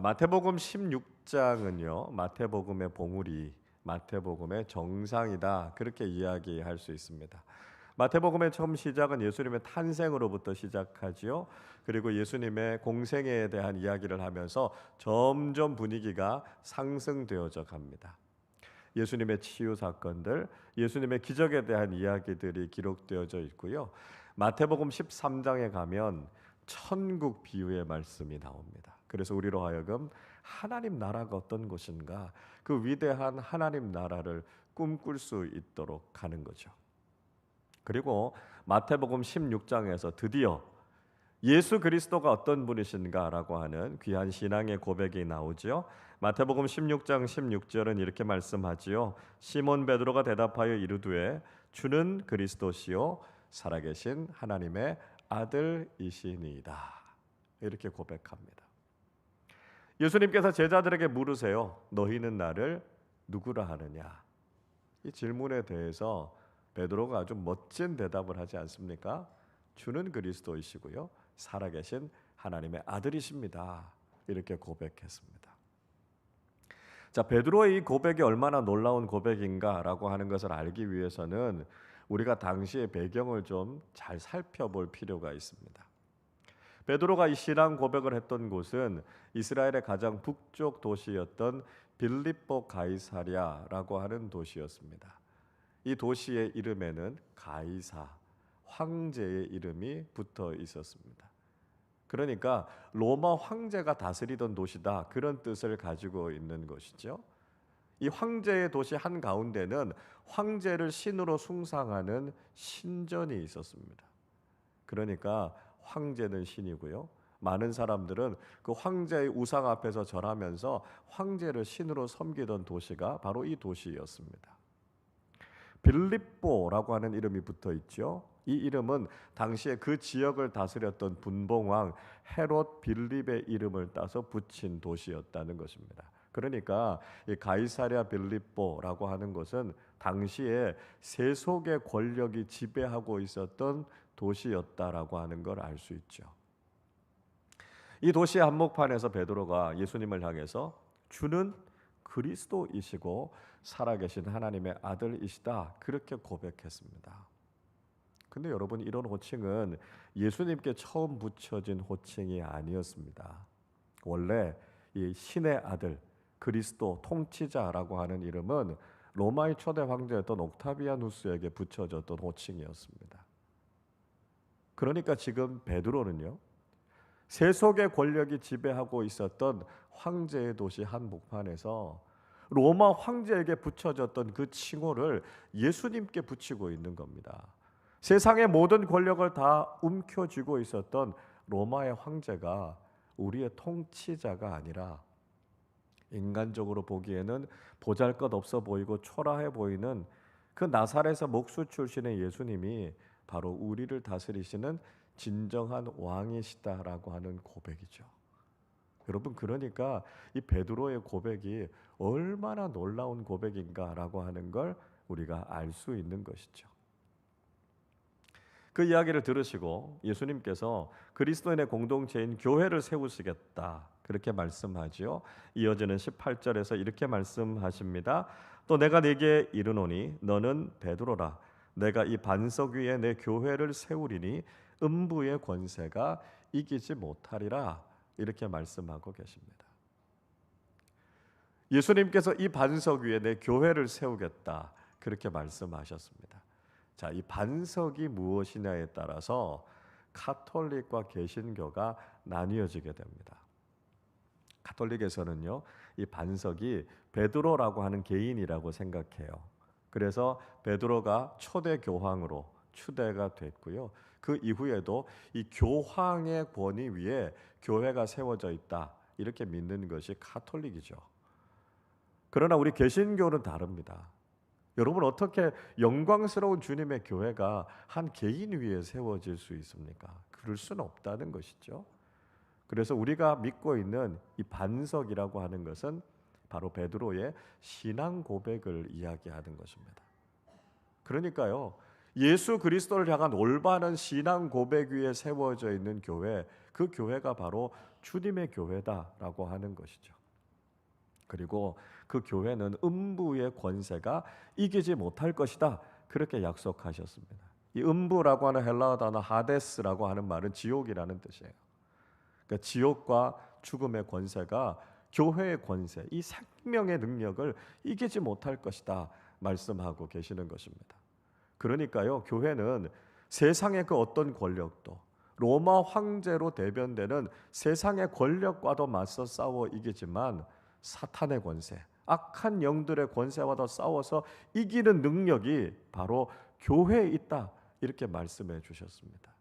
마태복음 16장은요. 마태복음의 봉우리, 마태복음의 정상이다. 그렇게 이야기할 수 있습니다. 마태복음의 처음 시작은 예수님의 탄생으로부터 시작하지요. 그리고 예수님의 공생애에 대한 이야기를 하면서 점점 분위기가 상승되어져 갑니다. 예수님의 치유 사건들, 예수님의 기적에 대한 이야기들이 기록되어져 있고요. 마태복음 13장에 가면 천국 비유의 말씀이 나옵니다. 그래서 우리로 하여금 하나님 나라가 어떤 것인가, 그 위대한 하나님 나라를 꿈꿀 수 있도록 하는 거죠. 그리고 마태복음 16장에서 드디어 예수 그리스도가 어떤 분이신가라고 하는 귀한 신앙의 고백이 나오지요. 마태복음 16장 16절은 이렇게 말씀하지요. 시몬 베드로가 대답하여 이르되 주는 그리스도시요 살아계신 하나님의 아들이시니이다. 이렇게 고백합니다. 예수님께서 제자들에게 물으세요. 너희는 나를 누구라 하느냐? 이 질문에 대해서 베드로가 아주 멋진 대답을 하지 않습니까? 주는 그리스도이시고요. 살아계신 하나님의 아들이십니다. 이렇게 고백했습니다. 자, 베드로의 이 고백이 얼마나 놀라운 고백인가라고 하는 것을 알기 위해서는 우리가 당시의 배경을 좀 잘 살펴볼 필요가 있습니다. 베드로가 이 신앙 고백을 했던 곳은 이스라엘의 가장 북쪽 도시였던 빌립보 가이사랴라고 하는 도시였습니다. 이 도시의 이름에는 가이사, 황제의 이름이 붙어 있었습니다. 그러니까 로마 황제가 다스리던 도시다, 그런 뜻을 가지고 있는 것이죠. 이 황제의 도시 한가운데는 황제를 신으로 숭상하는 신전이 있었습니다. 그러니까 황제는 신이고요. 많은 사람들은 그 황제의 우상 앞에서 절하면서 황제를 신으로 섬기던 도시가 바로 이 도시였습니다. 빌립보라고 하는 이름이 붙어 있죠. 이 이름은 당시에 그 지역을 다스렸던 분봉왕 헤롯 빌립의 이름을 따서 붙인 도시였다는 것입니다. 그러니까 이 가이사랴 빌립보라고 하는 것은 당시에 세속의 권력이 지배하고 있었던 도시였다라고 하는 걸 알 수 있죠. 이 도시의 한복판에서 베드로가 예수님을 향해서 주는 그리스도이시고 살아계신 하나님의 아들이시다, 그렇게 고백했습니다. 근데 여러분, 이런 호칭은 예수님께 처음 붙여진 호칭이 아니었습니다. 원래 이 신의 아들, 그리스도 통치자라고 하는 이름은 로마의 초대 황제였던 옥타비아누스에게 붙여졌던 호칭이었습니다. 그러니까 지금 베드로는요, 세속의 권력이 지배하고 있었던 황제의 도시 한복판에서 로마 황제에게 붙여졌던 그 칭호를 예수님께 붙이고 있는 겁니다. 세상의 모든 권력을 다 움켜쥐고 있었던 로마의 황제가 우리의 통치자가 아니라 인간적으로 보기에는 보잘것없어 보이고 초라해 보이는 그 나사렛의 목수 출신의 예수님이 바로 우리를 다스리시는 진정한 왕이시다라고 하는 고백이죠. 여러분, 그러니까 이 베드로의 고백이 얼마나 놀라운 고백인가라고 하는 걸 우리가 알 수 있는 것이죠. 그 이야기를 들으시고 예수님께서 그리스도인의 공동체인 교회를 세우시겠다, 그렇게 말씀하지요. 이어지는 18절에서 이렇게 말씀하십니다. 또 내가 네게 이르노니 너는 베드로라. 내가 이 반석 위에 내 교회를 세우리니 음부의 권세가 이기지 못하리라. 이렇게 말씀하고 계십니다. 예수님께서 이 반석 위에 내 교회를 세우겠다, 그렇게 말씀하셨습니다. 자, 이 반석이 무엇이냐에 따라서 카톨릭과 개신교가 나뉘어지게 됩니다. 카톨릭에서는요, 이 반석이 베드로라고 하는 개인이라고 생각해요. 그래서 베드로가 초대 교황으로 추대가 됐고요. 그 이후에도 이 교황의 권위 위에 교회가 세워져 있다, 이렇게 믿는 것이 카톨릭이죠. 그러나 우리 개신교는 다릅니다. 여러분, 어떻게 영광스러운 주님의 교회가 한 개인 위에 세워질 수 있습니까? 그럴 수는 없다는 것이죠. 그래서 우리가 믿고 있는 이 반석이라고 하는 것은 바로 베드로의 신앙 고백을 이야기하는 것입니다. 그러니까요, 예수 그리스도를 향한 올바른 신앙 고백 위에 세워져 있는 교회, 그 교회가 바로 주님의 교회다라고 하는 것이죠. 그리고 그 교회는 음부의 권세가 이기지 못할 것이다, 그렇게 약속하셨습니다. 이 음부라고 하는 헬라어 단어 하데스라고 하는 말은 지옥이라는 뜻이에요. 그러니까 지옥과 죽음의 권세가 교회의 권세, 이 생명의 능력을 이기지 못할 것이다 말씀하고 계시는 것입니다. 그러니까요, 교회는 세상의 그 어떤 권력도, 로마 황제로 대변되는 세상의 권력과도 맞서 싸워 이기지만 사탄의 권세, 악한 영들의 권세와도 싸워서 이기는 능력이 바로 교회에 있다, 이렇게 말씀해 주셨습니다.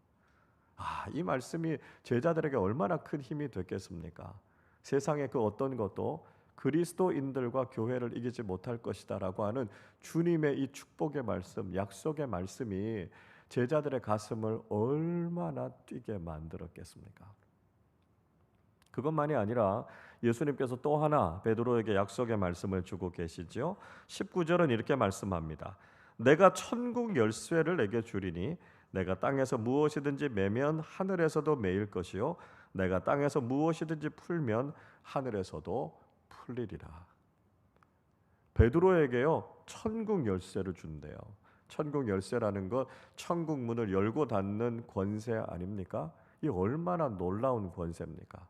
이 말씀이 제자들에게 얼마나 큰 힘이 됐겠습니까? 세상의 그 어떤 것도 그리스도인들과 교회를 이기지 못할 것이다라고 하는 주님의 이 축복의 말씀, 약속의 말씀이 제자들의 가슴을 얼마나 뛰게 만들었겠습니까? 그것만이 아니라 예수님께서 또 하나 베드로에게 약속의 말씀을 주고 계시죠. 19절은 이렇게 말씀합니다. 내가 천국 열쇠를 내게 주리니 내가 땅에서 무엇이든지 매면 하늘에서도 매일 것이요 내가 땅에서 무엇이든지 풀면 하늘에서도 풀리리라. 베드로에게요, 천국 열쇠를 준대요. 천국 열쇠라는 것, 천국 문을 열고 닫는 권세 아닙니까? 이 얼마나 놀라운 권세입니까?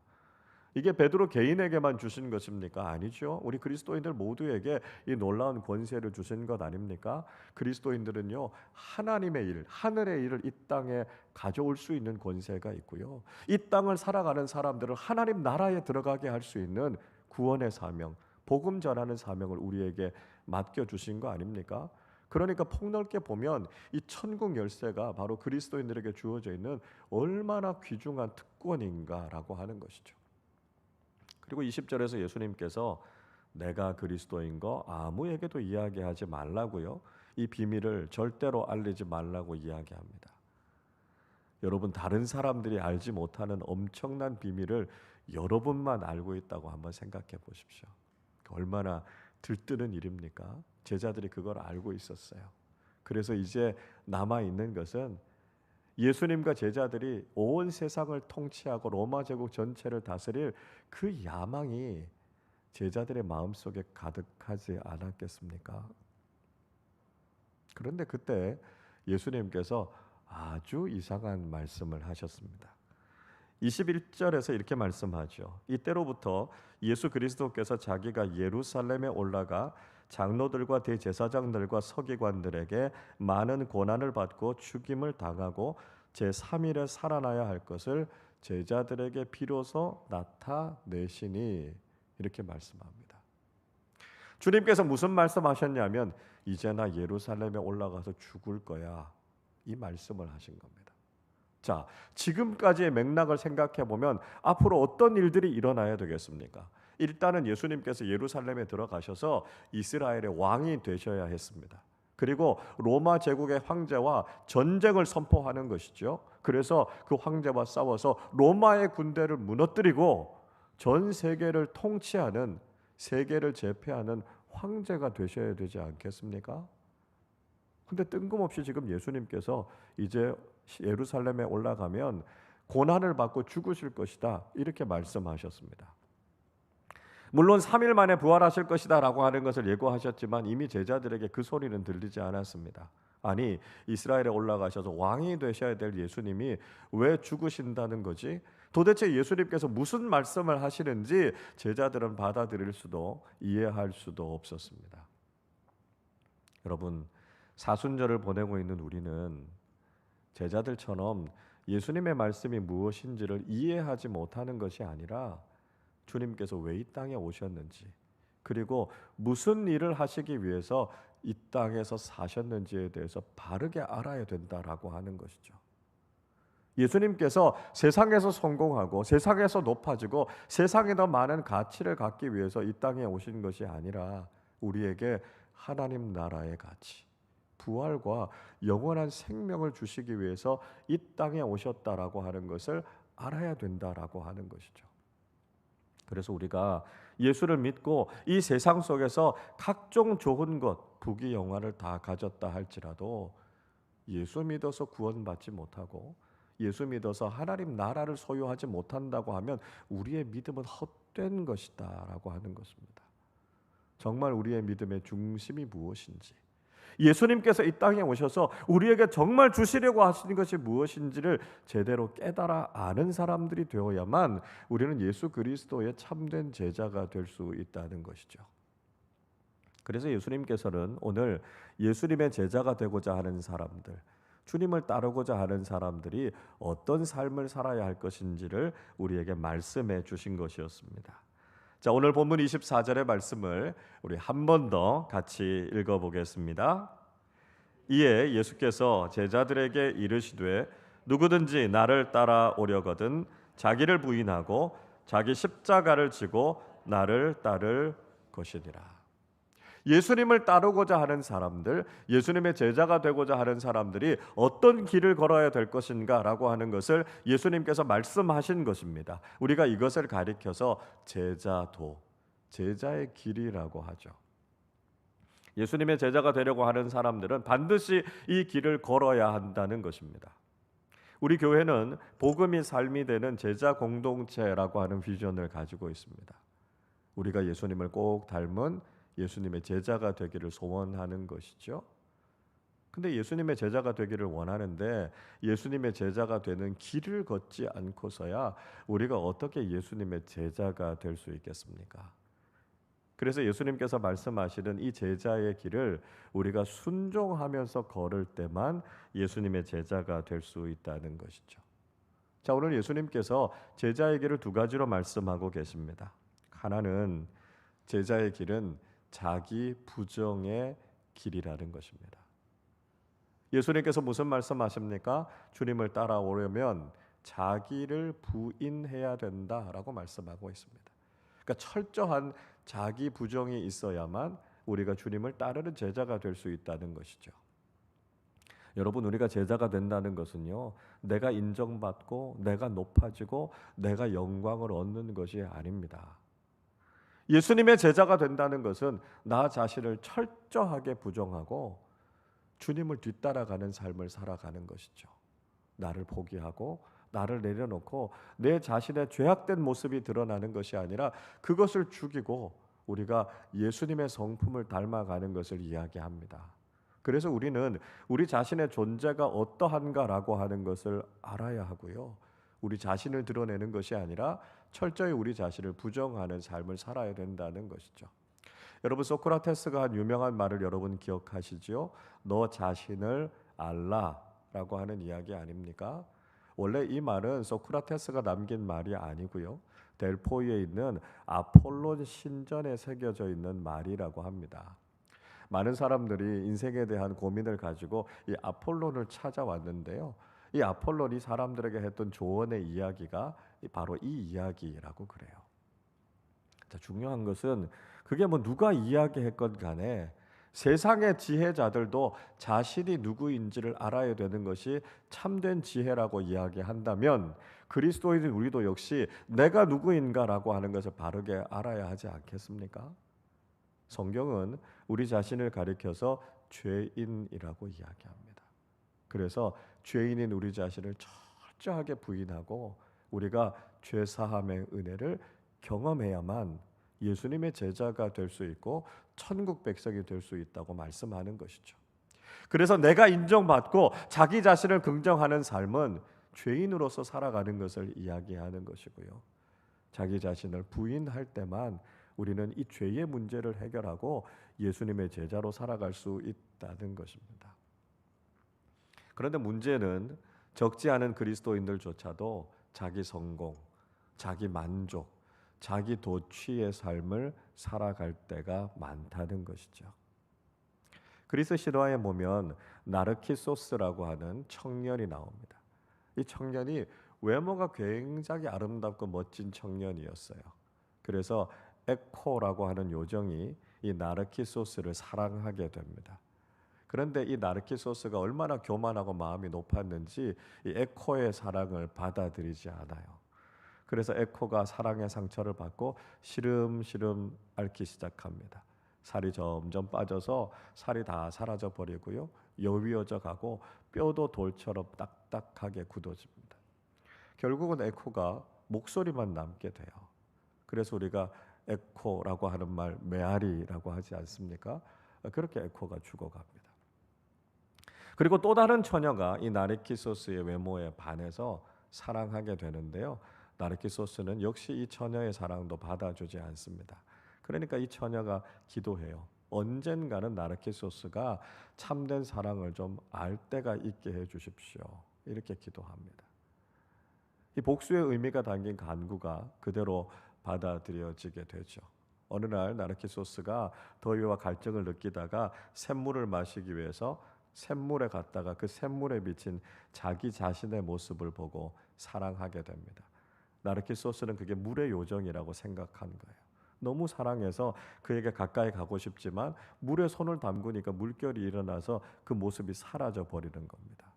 이게 베드로 개인에게만 주신 것입니까? 아니죠. 우리 그리스도인들 모두에게 이 놀라운 권세를 주신 것 아닙니까? 그리스도인들은요, 하나님의 일, 하늘의 일을 이 땅에 가져올 수 있는 권세가 있고요, 이 땅을 살아가는 사람들을 하나님 나라에 들어가게 할 수 있는 구원의 사명, 복음 전하는 사명을 우리에게 맡겨주신 거 아닙니까? 그러니까 폭넓게 보면 이 천국 열쇠가 바로 그리스도인들에게 주어져 있는 얼마나 귀중한 특권인가라고 하는 것이죠. 그리고 20절에서 예수님께서 내가 그리스도인 거 아무에게도 이야기하지 말라고요, 이 비밀을 절대로 알리지 말라고 이야기합니다. 여러분, 다른 사람들이 알지 못하는 엄청난 비밀을 여러분만 알고 있다고 한번 생각해 보십시오. 얼마나 들뜨는 일입니까? 제자들이 그걸 알고 있었어요. 그래서 이제 남아있는 것은 예수님과 제자들이 온 세상을 통치하고 로마 제국 전체를 다스릴 그 야망이 제자들의 마음속에 가득하지 않았겠습니까? 그런데 그때 예수님께서 아주 이상한 말씀을 하셨습니다. 21절에서 이렇게 말씀하죠. 이때로부터 예수 그리스도께서 자기가 예루살렘에 올라가 장로들과 대제사장들과 서기관들에게 많은 고난을 받고 죽임을 당하고 제3일에 살아나야 할 것을 제자들에게 비로소 나타내시니, 이렇게 말씀합니다. 주님께서 무슨 말씀하셨냐면 이제 나 예루살렘에 올라가서 죽을 거야, 이 말씀을 하신 겁니다. 자, 지금까지의 맥락을 생각해 보면 앞으로 어떤 일들이 일어나야 되겠습니까? 일단은 예수님께서 예루살렘에 들어가셔서 이스라엘의 왕이 되셔야 했습니다. 그리고 로마 제국의 황제와 전쟁을 선포하는 것이죠. 그래서 그 황제와 싸워서 로마의 군대를 무너뜨리고 전 세계를 통치하는, 세계를 제패하는 황제가 되셔야 되지 않겠습니까? 근데 뜬금없이 지금 예수님께서 이제 예루살렘에 올라가면 고난을 받고 죽으실 것이다, 이렇게 말씀하셨습니다. 물론 3일 만에 부활하실 것이다 라고 하는 것을 예고하셨지만 이미 제자들에게 그 소리는 들리지 않았습니다. 아니, 이스라엘에 올라가셔서 왕이 되셔야 될 예수님이 왜 죽으신다는 거지? 도대체 예수님께서 무슨 말씀을 하시는지 제자들은 받아들일 수도 이해할 수도 없었습니다. 여러분, 사순절을 보내고 있는 우리는 제자들처럼 예수님의 말씀이 무엇인지를 이해하지 못하는 것이 아니라 주님께서 왜 이 땅에 오셨는지, 그리고 무슨 일을 하시기 위해서 이 땅에서 사셨는지에 대해서 바르게 알아야 된다라고 하는 것이죠. 예수님께서 세상에서 성공하고 세상에서 높아지고 세상에 더 많은 가치를 갖기 위해서 이 땅에 오신 것이 아니라 우리에게 하나님 나라의 가치, 부활과 영원한 생명을 주시기 위해서 이 땅에 오셨다라고 하는 것을 알아야 된다라고 하는 것이죠. 그래서 우리가 예수를 믿고 이 세상 속에서 각종 좋은 것, 부귀 영화를 다 가졌다 할지라도 예수 믿어서 구원받지 못하고 예수 믿어서 하나님 나라를 소유하지 못한다고 하면 우리의 믿음은 헛된 것이다 라고 하는 것입니다. 정말 우리의 믿음의 중심이 무엇인지, 예수님께서 이 땅에 오셔서 우리에게 정말 주시려고 하시는 것이 무엇인지를 제대로 깨달아 아는 사람들이 되어야만 우리는 예수 그리스도의 참된 제자가 될 수 있다는 것이죠. 그래서 예수님께서는 오늘 예수님의 제자가 되고자 하는 사람들, 주님을 따르고자 하는 사람들이 어떤 삶을 살아야 할 것인지를 우리에게 말씀해 주신 것이었습니다. 자, 오늘 본문 24절의 말씀을 우리 한 번 더 같이 읽어보겠습니다. 이에 예수께서 제자들에게 이르시되 누구든지 나를 따라오려거든 자기를 부인하고 자기 십자가를 지고 나를 따를 것이니라. 예수님을 따르고자 하는 사람들, 예수님의 제자가 되고자 하는 사람들이 어떤 길을 걸어야 될 것인가라고 하는 것을 예수님께서 말씀하신 것입니다. 우리가 이것을 가리켜서 제자도, 제자의 길이라고 하죠. 예수님의 제자가 되려고 하는 사람들은 반드시 이 길을 걸어야 한다는 것입니다. 우리 교회는 복음이 삶이 되는 제자 공동체라고 하는 비전을 가지고 있습니다. 우리가 예수님을 꼭 닮은 예수님의 제자가 되기를 소원하는 것이죠. 근데 예수님의 제자가 되기를 원하는데 예수님의 제자가 되는 길을 걷지 않고서야 우리가 어떻게 예수님의 제자가 될 수 있겠습니까? 그래서 예수님께서 말씀하시는 이 제자의 길을 우리가 순종하면서 걸을 때만 예수님의 제자가 될 수 있다는 것이죠. 자, 오늘 예수님께서 제자의 길을 두 가지로 말씀하고 계십니다. 하나는 제자의 길은 자기 부정의 길이라는 것입니다. 예수님께서 무슨 말씀하십니까? 주님을 따라오려면 자기를 부인해야 된다라고 말씀하고 있습니다. 그러니까 철저한 자기 부정이 있어야만 우리가 주님을 따르는 제자가 될 수 있다는 것이죠. 여러분, 우리가 제자가 된다는 것은요, 내가 인정받고 내가 높아지고 내가 영광을 얻는 것이 아닙니다. 예수님의 제자가 된다는 것은 나 자신을 철저하게 부정하고 주님을 뒤따라가는 삶을 살아가는 것이죠. 나를 포기하고 나를 내려놓고 내 자신의 죄악된 모습이 드러나는 것이 아니라 그것을 죽이고 우리가 예수님의 성품을 닮아가는 것을 이야기합니다. 그래서 우리는 우리 자신의 존재가 어떠한가라고 하는 것을 알아야 하고요. 우리 자신을 드러내는 것이 아니라 철저히 우리 자신을 부정하는 삶을 살아야 된다는 것이죠. 여러분, 소크라테스가 한 유명한 말을 여러분 기억하시죠? 너 자신을 알라라고 하는 이야기 아닙니까? 원래 이 말은 소크라테스가 남긴 말이 아니고요. 델포이에 있는 아폴론 신전에 새겨져 있는 말이라고 합니다. 많은 사람들이 인생에 대한 고민을 가지고 이 아폴론을 찾아왔는데요. 이 아폴론이 사람들에게 했던 조언의 이야기가 바로 이 이야기라고 그래요. 자, 중요한 것은 그게 뭐 누가 이야기했건 간에 세상의 지혜자들도 자신이 누구인지를 알아야 되는 것이 참된 지혜라고 이야기한다면 그리스도인인 우리도 역시 내가 누구인가라고 하는 것을 바르게 알아야 하지 않겠습니까? 성경은 우리 자신을 가리켜서 죄인이라고 이야기합니다. 그래서 죄인인 우리 자신을 철저하게 부인하고 우리가 죄사함의 은혜를 경험해야만 예수님의 제자가 될 수 있고 천국 백성이 될 수 있다고 말씀하는 것이죠. 그래서 내가 인정받고 자기 자신을 긍정하는 삶은 죄인으로서 살아가는 것을 이야기하는 것이고요. 자기 자신을 부인할 때만 우리는 이 죄의 문제를 해결하고 예수님의 제자로 살아갈 수 있다는 것입니다. 그런데 문제는 적지 않은 그리스도인들조차도 자기 성공, 자기 만족, 자기 도취의 삶을 살아갈 때가 많다는 것이죠. 그리스 실화에 보면 나르키소스라고 하는 청년이 나옵니다. 이 청년이 외모가 굉장히 아름답고 멋진 청년이었어요. 그래서 에코라고 하는 요정이 이 나르키소스를 사랑하게 됩니다. 그런데 이 나르키소스가 얼마나 교만하고 마음이 높았는지 이 에코의 사랑을 받아들이지 않아요. 그래서 에코가 사랑의 상처를 받고 시름시름 앓기 시작합니다. 살이 점점 빠져서 살이 다 사라져 버리고요. 여위어져 가고 뼈도 돌처럼 딱딱하게 굳어집니다. 결국은 에코가 목소리만 남게 돼요. 그래서 우리가 에코라고 하는 말, 메아리라고 하지 않습니까? 그렇게 에코가 죽어갑니다. 그리고 또 다른 처녀가 이 나르키소스의 외모에 반해서 사랑하게 되는데요. 나르키소스는 역시 이 처녀의 사랑도 받아주지 않습니다. 그러니까 이 처녀가 기도해요. 언젠가는 나르키소스가 참된 사랑을 좀 알 때가 있게 해주십시오. 이렇게 기도합니다. 이 복수의 의미가 담긴 간구가 그대로 받아들여지게 되죠. 어느 날 나르키소스가 더위와 갈증을 느끼다가 샘물을 마시기 위해서 샘물에 갔다가 그 샘물에 비친 자기 자신의 모습을 보고 사랑하게 됩니다. 나르키소스는 그게 물의 요정이라고 생각한 거예요. 너무 사랑해서 그에게 가까이 가고 싶지만 물에 손을 담그니까 물결이 일어나서 그 모습이 사라져 버리는 겁니다.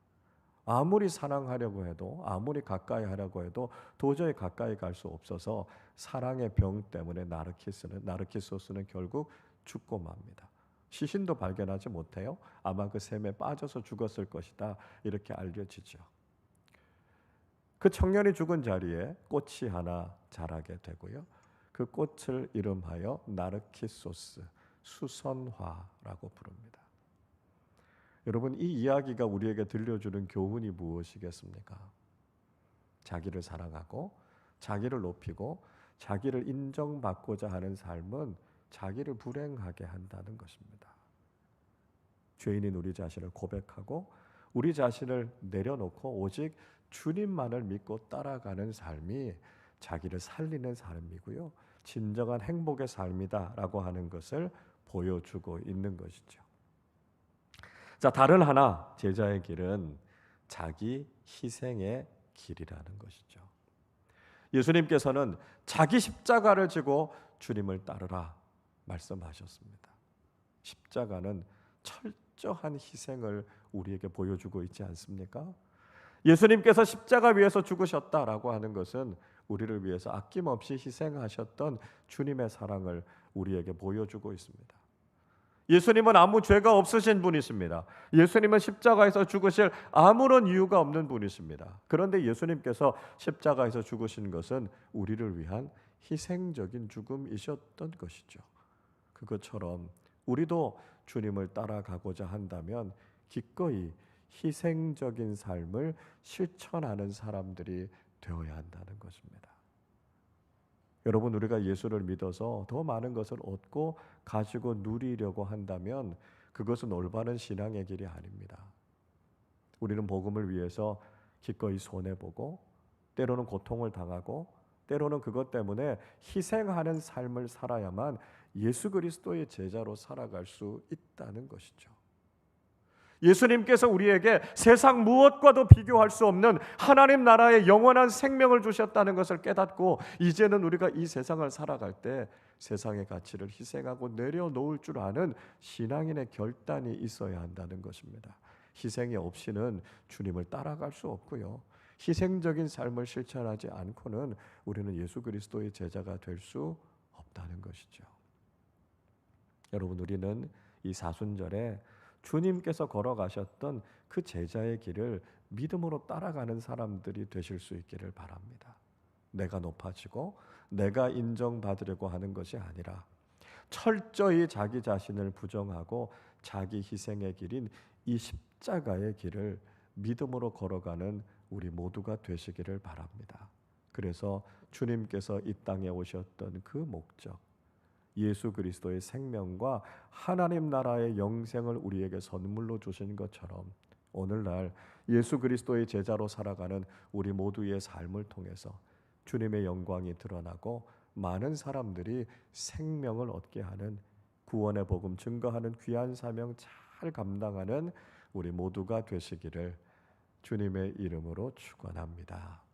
아무리 사랑하려고 해도 아무리 가까이 하려고 해도 도저히 가까이 갈 수 없어서 사랑의 병 때문에 나르키소스는 결국 죽고 맙니다. 시신도 발견하지 못해요. 아마 그 샘에 빠져서 죽었을 것이다. 이렇게 알려지죠. 그 청년이 죽은 자리에 꽃이 하나 자라게 되고요. 그 꽃을 이름하여 나르키소스, 수선화라고 부릅니다. 여러분, 이 이야기가 우리에게 들려주는 교훈이 무엇이겠습니까? 자기를 사랑하고 자기를 높이고 자기를 인정받고자 하는 삶은 자기를 불행하게 한다는 것입니다. 죄인인 우리 자신을 고백하고 우리 자신을 내려놓고 오직 주님만을 믿고 따라가는 삶이 자기를 살리는 삶이고요. 진정한 행복의 삶이다라고 하는 것을 보여주고 있는 것이죠. 자, 다른 하나 제자의 길은 자기 희생의 길이라는 것이죠. 예수님께서는 자기 십자가를 지고 주님을 따르라 말씀하셨습니다. 십자가는 철저한 희생을 우리에게 보여주고 있지 않습니까? 예수님께서 십자가 위에서 죽으셨다라고 하는 것은 우리를 위해서 아낌없이 희생하셨던 주님의 사랑을 우리에게 보여주고 있습니다. 예수님은 아무 죄가 없으신 분이십니다. 예수님은 십자가에서 죽으실 아무런 이유가 없는 분이십니다. 그런데 예수님께서 십자가에서 죽으신 것은 우리를 위한 희생적인 죽음이셨던 것이죠. 그것처럼 우리도 주님을 따라가고자 한다면 기꺼이 희생적인 삶을 실천하는 사람들이 되어야 한다는 것입니다. 여러분, 우리가 예수를 믿어서 더 많은 것을 얻고 가지고 누리려고 한다면 그것은 올바른 신앙의 길이 아닙니다. 우리는 복음을 위해서 기꺼이 손해보고 때로는 고통을 당하고 때로는 그것 때문에 희생하는 삶을 살아야만 예수 그리스도의 제자로 살아갈 수 있다는 것이죠. 예수님께서 우리에게 세상 무엇과도 비교할 수 없는 하나님 나라의 영원한 생명을 주셨다는 것을 깨닫고 이제는 우리가 이 세상을 살아갈 때 세상의 가치를 희생하고 내려놓을 줄 아는 신앙인의 결단이 있어야 한다는 것입니다. 희생이 없이는 주님을 따라갈 수 없고요. 희생적인 삶을 실천하지 않고는 우리는 예수 그리스도의 제자가 될 수 없다는 것이죠. 여러분, 우리는 이 사순절에 주님께서 걸어가셨던 그 제자의 길을 믿음으로 따라가는 사람들이 되실 수 있기를 바랍니다. 내가 높아지고 내가 인정받으려고 하는 것이 아니라 철저히 자기 자신을 부정하고 자기 희생의 길인 이 십자가의 길을 믿음으로 걸어가는 우리 모두가 되시기를 바랍니다. 그래서 주님께서 이 땅에 오셨던 그 목적, 예수 그리스도의 생명과 하나님 나라의 영생을 우리에게 선물로 주신 것처럼 오늘날 예수 그리스도의 제자로 살아가는 우리 모두의 삶을 통해서 주님의 영광이 드러나고 많은 사람들이 생명을 얻게 하는 구원의 복음 증거하는 귀한 사명 잘 감당하는 우리 모두가 되시기를 주님의 이름으로 축원합니다.